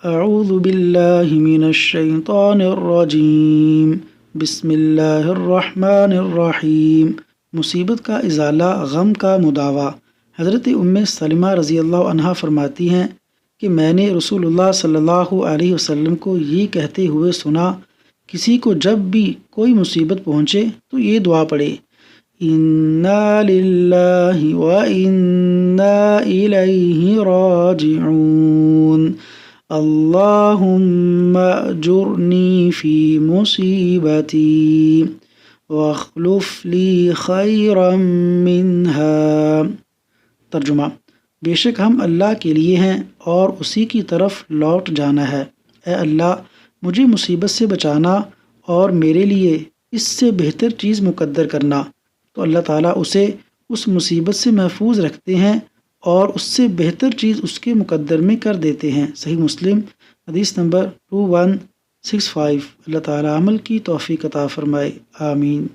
اعوذ باللہ من الشیطان الرجیم بسم اللہ الرحمن الرحیم۔ مصیبت کا ازالہ، غم کا مداوع۔ حضرت ام سلمہ رضی اللہ عنہا فرماتی ہیں کہ میں نے رسول اللہ صلی اللہ علیہ وسلم کو یہ کہتے ہوئے سنا، کسی کو جب بھی کوئی مصیبت پہنچے تو یہ دعا پڑھے، انا للہ و انا الیہ راجعون، اللہم اجرنی فی مصیبتی واخلف لی خیرا منہا۔ ترجمہ: بے شک ہم اللہ کے لیے ہیں اور اسی کی طرف لوٹ جانا ہے۔ اے اللہ، مجھے مصیبت سے بچانا اور میرے لیے اس سے بہتر چیز مقدر کرنا۔ تو اللہ تعالیٰ اسے اس مصیبت سے محفوظ رکھتے ہیں اور اس سے بہتر چیز اس کے مقدر میں کر دیتے ہیں۔ صحیح مسلم حدیث نمبر 2165۔ اللہ تعالیٰ عمل کی توفیق عطا فرمائے، آمین۔